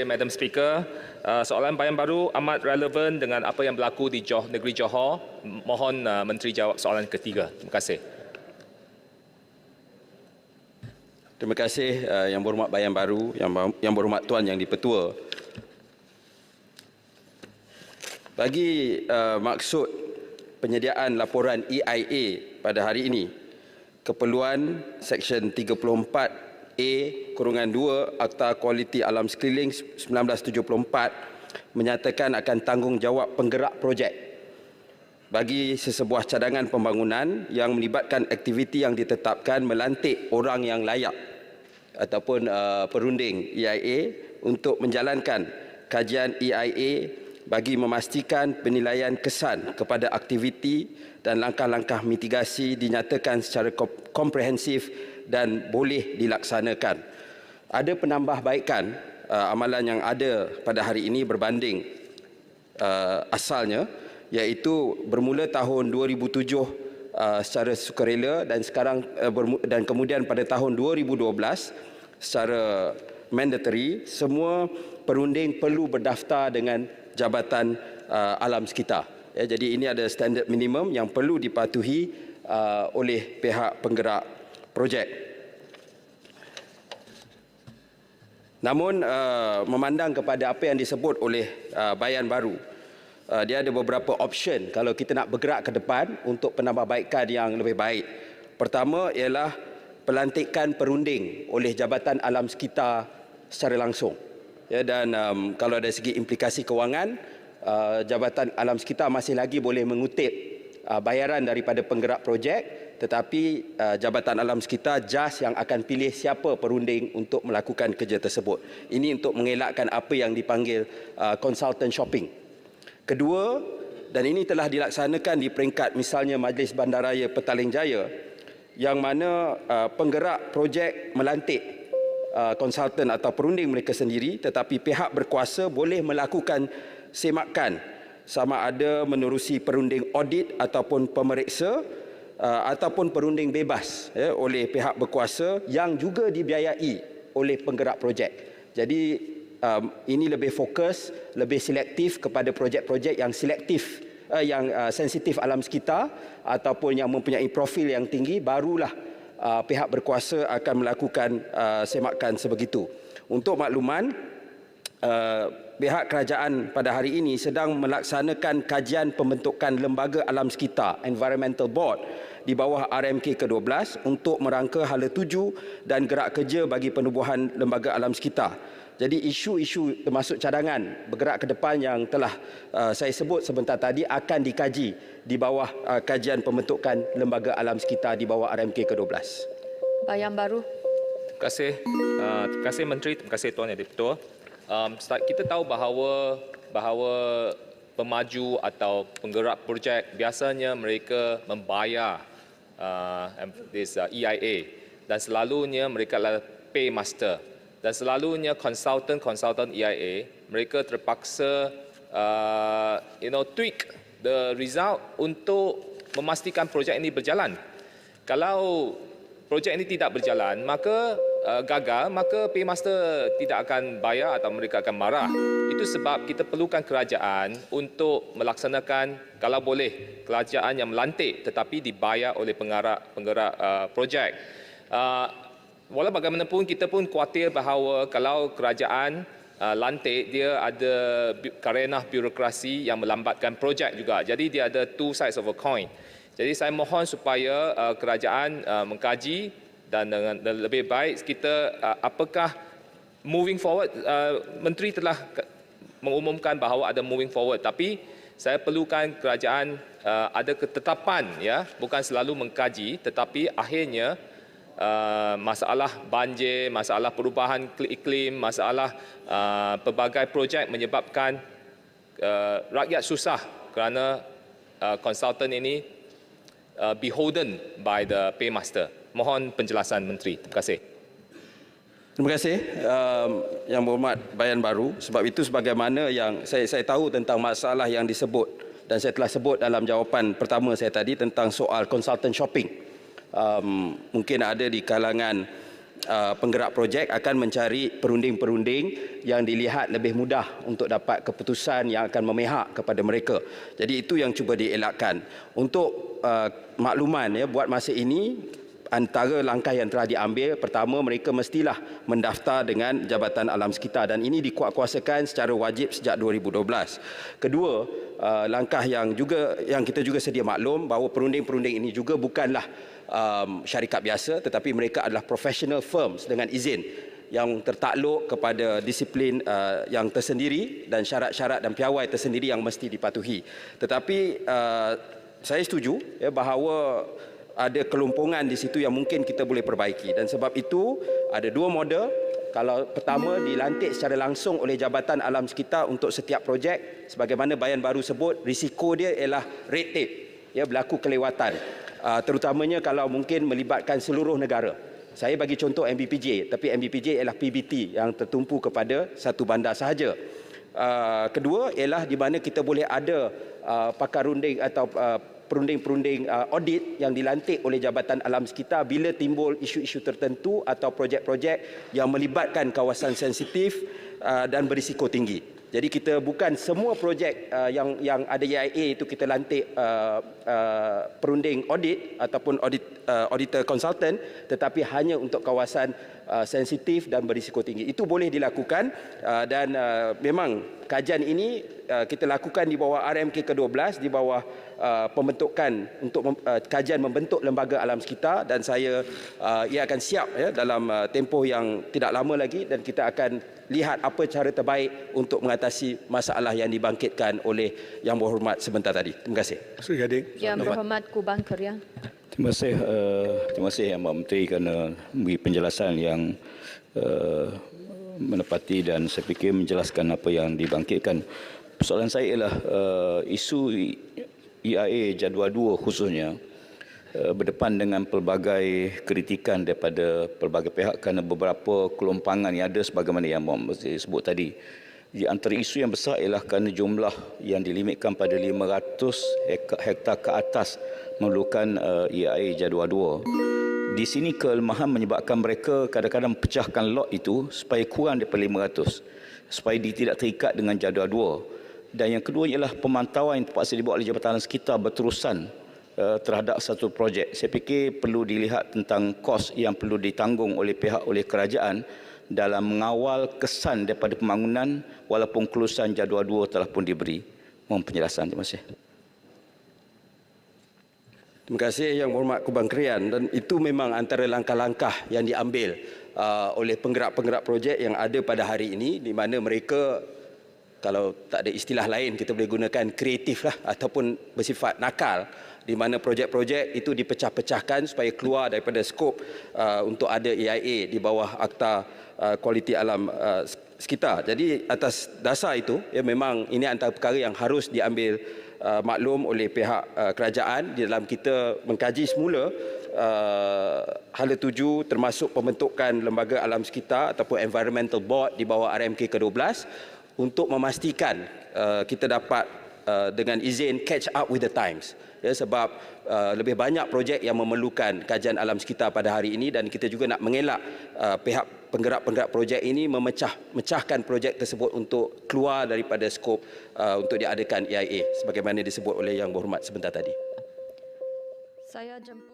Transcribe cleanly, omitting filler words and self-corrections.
Madam Speaker, soalan bayan baru amat relevan dengan apa yang berlaku di negeri Johor. Mohon Menteri jawab soalan ketiga. Terima kasih. Terima kasih Yang Berhormat Bayan Baru, Yang Berhormat Tuan Yang di-Pertua. Bagi maksud penyediaan laporan EIA pada hari ini, keperluan Seksyen 34A-2 Akta Kualiti Alam Sekeliling 1974 menyatakan akan tanggungjawab penggerak projek bagi sesebuah cadangan pembangunan yang melibatkan aktiviti yang ditetapkan melantik orang yang layak ataupun perunding EIA untuk menjalankan kajian EIA bagi memastikan penilaian kesan kepada aktiviti dan langkah-langkah mitigasi dinyatakan secara komprehensif dan boleh dilaksanakan. Ada penambahbaikan amalan yang ada pada hari ini berbanding asalnya, iaitu bermula tahun 2007 secara sukarela dan sekarang dan kemudian pada tahun 2012 secara mandatory, semua perunding perlu berdaftar dengan Jabatan Alam Sekitar. Jadi ini ada standard minimum yang perlu dipatuhi oleh pihak penggerak projek. Namun memandang kepada apa yang disebut oleh Bayan Baru, dia ada beberapa option kalau kita nak bergerak ke depan untuk penambahbaikan yang lebih baik. Pertama ialah pelantikan perunding oleh Jabatan Alam Sekitar secara langsung. Dan kalau dari segi implikasi kewangan, Jabatan Alam Sekitar masih lagi boleh mengutip bayaran daripada penggerak projek, tetapi Jabatan Alam Sekitar JAS yang akan pilih siapa perunding untuk melakukan kerja tersebut. Ini untuk mengelakkan apa yang dipanggil consultant shopping. Kedua, dan ini telah dilaksanakan di peringkat misalnya Majlis Bandaraya Petaling Jaya, yang mana penggerak projek melantik konsultan atau perunding mereka sendiri, tetapi pihak berkuasa boleh melakukan semakan sama ada menerusi perunding audit ataupun pemeriksa ataupun perunding bebas oleh pihak berkuasa yang juga dibiayai oleh penggerak projek. Jadi ini lebih fokus, lebih selektif kepada projek-projek yang selektif, yang sensitif alam sekitar ataupun yang mempunyai profil yang tinggi, barulah pihak berkuasa akan melakukan semakan sebegitu. Untuk makluman, pihak kerajaan pada hari ini sedang melaksanakan kajian pembentukan Lembaga Alam Sekitar Environmental Board di bawah RMK ke-12 untuk merangka hala tuju dan gerak kerja bagi penubuhan Lembaga Alam Sekitar. Jadi isu-isu termasuk cadangan bergerak ke depan yang telah saya sebut sebentar tadi akan dikaji di bawah kajian pembentukan Lembaga Alam Sekitar di bawah RMK ke-12. Bayan Baru. Terima kasih Menteri, terima kasih Tuan Yang di-Pertua. Kita tahu bahawa pemaju atau penggerak projek biasanya mereka membayar EIA dan selalunya mereka adalah paymaster. Dan selalunya konsultan EIA, mereka terpaksa tweak the result untuk memastikan projek ini berjalan. Kalau projek ini tidak berjalan, maka gagal, maka paymaster tidak akan bayar atau mereka akan marah. Itu sebab kita perlukan kerajaan untuk melaksanakan, kalau boleh, kerajaan yang melantik tetapi dibayar oleh penggerak projek. Walau bagaimanapun, kita pun khawatir bahawa kalau kerajaan lantik, dia ada karenah birokrasi yang melambatkan projek juga. Jadi dia ada two sides of a coin. Jadi saya mohon supaya kerajaan mengkaji dan dengan lebih baik kita apakah moving forward. Menteri telah mengumumkan bahawa ada moving forward, tapi saya perlukan kerajaan ada ketetapan, bukan selalu mengkaji, tetapi akhirnya masalah banjir, masalah perubahan iklim, masalah pelbagai projek menyebabkan rakyat susah kerana konsultan ini beholden by the paymaster. Mohon penjelasan Menteri. Terima kasih. Terima kasih Yang Berhormat Bayan Baru. Sebab itu sebagaimana yang saya tahu tentang masalah yang disebut dan saya telah sebut dalam jawapan pertama saya tadi tentang soal consultant shopping. Mungkin ada di kalangan penggerak projek akan mencari perunding-perunding yang dilihat lebih mudah untuk dapat keputusan yang akan memihak kepada mereka. Jadi itu yang cuba dielakkan. Untuk makluman ya, buat masa ini antara langkah yang telah diambil, pertama mereka mestilah mendaftar dengan Jabatan Alam Sekitar dan ini dikuatkuasakan secara wajib sejak 2012. Kedua, langkah yang kita juga sedia maklum bahawa perunding-perunding ini juga bukanlah syarikat biasa tetapi mereka adalah professional firms dengan izin yang tertakluk kepada disiplin yang tersendiri dan syarat-syarat dan piawai tersendiri yang mesti dipatuhi. Tetapi saya setuju ya, bahawa ada kelumpungan di situ yang mungkin kita boleh perbaiki dan sebab itu ada dua model. Kalau pertama dilantik secara langsung oleh Jabatan Alam Sekitar untuk setiap projek, sebagaimana Bayan Baru sebut, risiko dia ialah red tape, ya, berlaku kelewatan. Terutamanya kalau mungkin melibatkan seluruh negara. Saya bagi contoh MBPJ, tapi MBPJ ialah PBT yang tertumpu kepada satu bandar sahaja. Kedua ialah di mana kita boleh ada pakar runding atau perunding-perunding audit yang dilantik oleh Jabatan Alam Sekitar bila timbul isu-isu tertentu atau projek-projek yang melibatkan kawasan sensitif dan berisiko tinggi. Jadi kita bukan semua projek yang ada EIA itu kita lantik perunding audit ataupun auditor consultant, tetapi hanya untuk kawasan sensitif dan berisiko tinggi. Itu boleh dilakukan dan memang kajian ini kita lakukan di bawah RMK ke-12, di bawah pembentukan untuk kajian membentuk lembaga alam sekitar dan ia akan siap ya, dalam tempoh yang tidak lama lagi dan kita akan lihat apa cara terbaik untuk mengatasi masalah yang dibangkitkan oleh Yang Berhormat sebentar tadi. Terima kasih. Sri Gading. Yang Berhormat Kubang Krian. Terima kasih Yang Menteri kerana memberi penjelasan yang menepati dan saya fikir menjelaskan apa yang dibangkitkan. Persoalan saya ialah isu EIA Jadual 2 khususnya berdepan dengan pelbagai kritikan daripada pelbagai pihak kerana beberapa kelompangan yang ada sebagaimana yang Menteri sebut tadi. Di antara isu yang besar ialah kerana jumlah yang dilimitkan pada 500 hektar ke atas memerlukan EIA Jadual 2. Di sini kelemahan menyebabkan mereka kadang-kadang pecahkan lot itu supaya kurang daripada 500 supaya dia tidak terikat dengan Jadual 2. Dan yang kedua ialah pemantauan yang terpaksa dibuat oleh Jabatan Alam Sekitar berterusan terhadap satu projek. Saya fikir perlu dilihat tentang kos yang perlu ditanggung oleh kerajaan dalam mengawal kesan daripada pembangunan walaupun kelulusan Jadual 2 telah pun diberi. Mohon penjelasan. Terima kasih. Terima kasih Yang Berhormat Kubang Krian dan itu memang antara langkah-langkah yang diambil oleh penggerak-penggerak projek yang ada pada hari ini di mana mereka, kalau tak ada istilah lain kita boleh gunakan kreatif lah ataupun bersifat nakal, di mana projek-projek itu dipecah-pecahkan supaya keluar daripada skop untuk ada EIA di bawah Akta Kualiti Alam Sekitar. Jadi atas dasar itu ya, memang ini antara perkara yang harus diambil maklum oleh pihak kerajaan di dalam kita mengkaji semula hala tuju termasuk pembentukan lembaga alam sekitar ataupun environmental board di bawah RMK ke-12 untuk memastikan kita dapat dengan izin catch up with the times. Ya, sebab lebih banyak projek yang memerlukan kajian alam sekitar pada hari ini dan kita juga nak mengelak pihak penggerak-penggerak projek ini memecahkan projek tersebut untuk keluar daripada skop untuk diadakan EIA sebagaimana disebut oleh Yang Berhormat sebentar tadi. Saya jemput